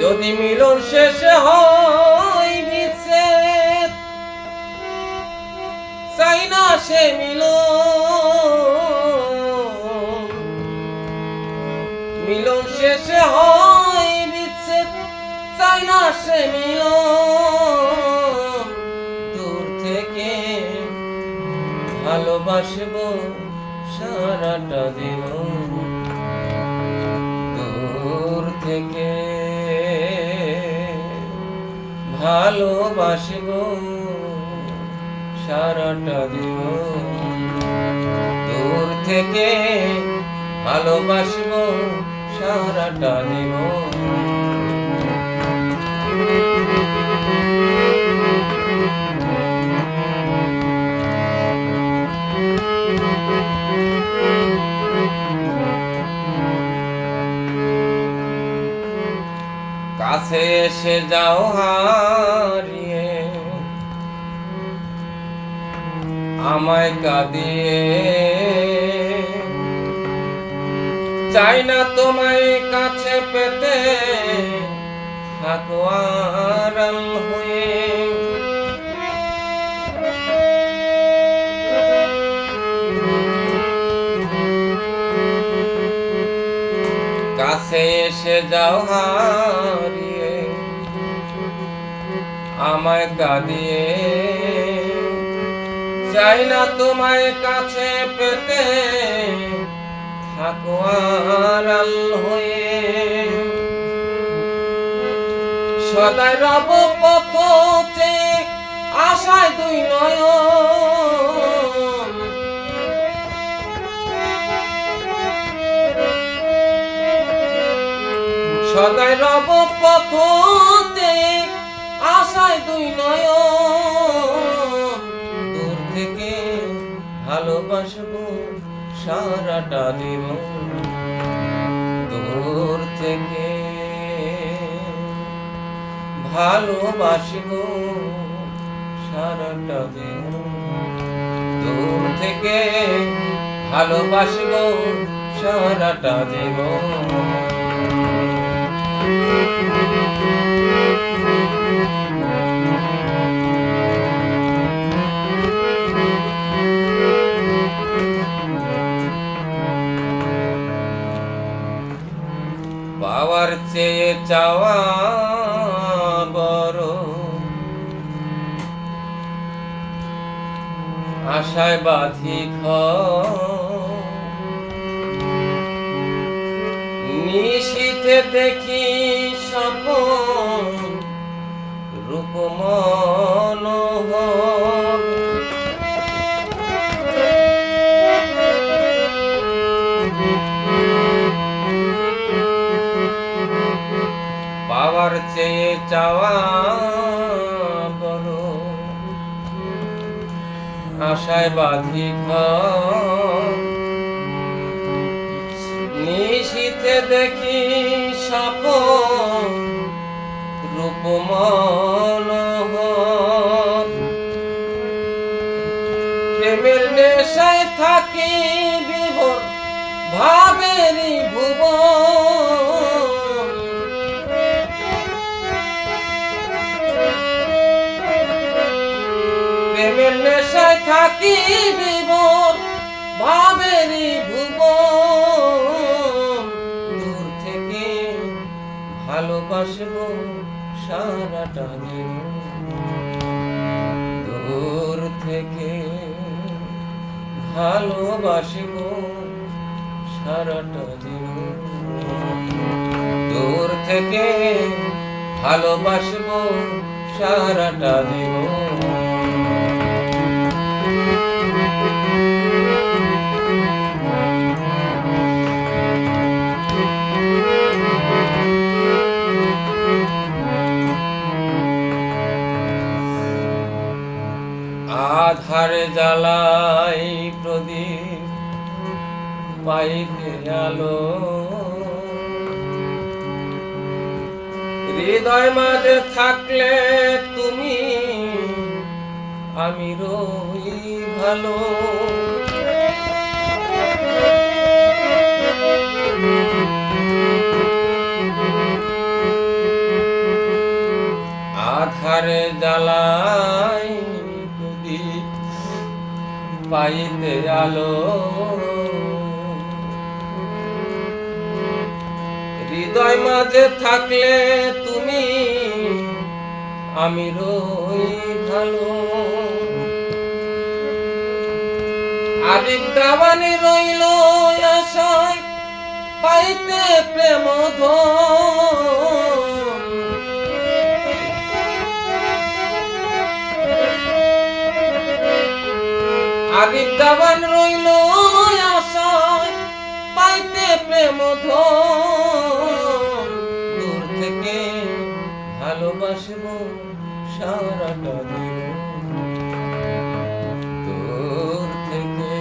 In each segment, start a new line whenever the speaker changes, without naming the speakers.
যদি মিলন শেষে হয় বিচ্ছেদ, চাই না সে মিলন শেষে হয় বিচ্ছেদ, চাই না সে মিলন। দূর থেকে ভালোবাসবো সারাটা জীবন, দূর থেকে ভালোবাসবো সারাটা জীবন, দূর থেকে ভালোবাসবো সারাটা জীবন। কাছে এসে যাও হারিয়ে, আমায় কাঁদিয়ে, চাই না তোমায় কাছে পেতে, থাকো আড়াল হয়ে। কাছে এসে যাও হারিয়ে, আমায় কাঁদিয়ে, চাই না তোমায় কাছে পেতে, থাকো আড়াল হয়ে। সদাই রব পথ চেয়ে আশায় দুই নয়ন, সদাই রব পথ চেয়ে আশায় দুই নয়ন। দূর থেকে ভালোবাসবো সারাটা জীবন, দূর থেকে ভালোবাসবো সারাটা জীবন, দূর থেকে ভালোবাসবো সারাটা জীবন। পাওয়ার চেয়ে চাওয়া বড়, আশায় বাঁধি ঘর, নিশীথে দেখি স্বপন রূপ মনোহর। পাওয়ার চেয়ে চাওয়া বড়, আশায় বাঁধি ঘর, নিশীথে দেখি স্বপন রূপ মনোহর। প্রেমের নেশায় থাকি বিভোর ভাবেরই ভুবন, প্রেমের নেশায় থাকি বিভোর ভাবেরই ভুবন। দূর থেকে ভালোবাসবো সারাটা জীবন, দূর থেকে ভালোবাসবো সারাটা জীবন, দূর থেকে ভালোবাসবো সারাটা জীবন। আধারে জ্বালাই প্রদীপ পাইতে আলো, হৃদয় মাঝে থাকলে তুমি আমি রই ভালো। জ্বালাই প্রদীপ পাইতে আলো, হৃদয় মাঝে থাকলে তুমি আমি রই ভালো। আদিব দাবানি রইল আশায় পাইতে প্রেম ধন, আদিব দাবান রইল আশায় পাইতে প্রেম ধন। দূর থেকে ভালোবাসবো সারাটা দিন, দূর থেকে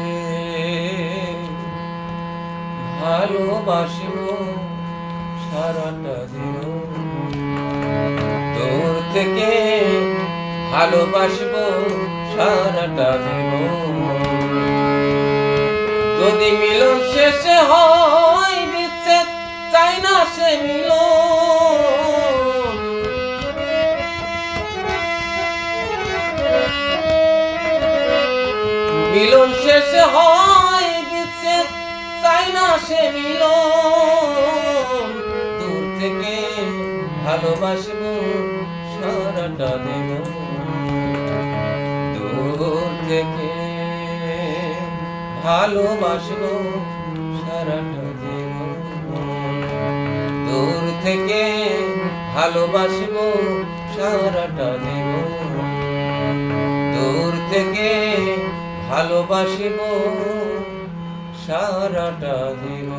ভালোবাসবো সারাটা দিন, দূর থেকে ভালোবাসবো সারাটা দিন। যদি মিলন শেষে হয় বিচ্ছেদ, চাই না সে মিলন। মিলন শেষে হয় বিচ্ছেদ, চাই না সে মিলন। দূর থেকে ভালোবাসবো সারাটা দিন, দূর থেকে ভালোবাসবো সারাটা দিন, দূর থেকে ভালোবাসবো সারাটা দিন, দূর থেকে ভালোবাসবো সারাটা দিন।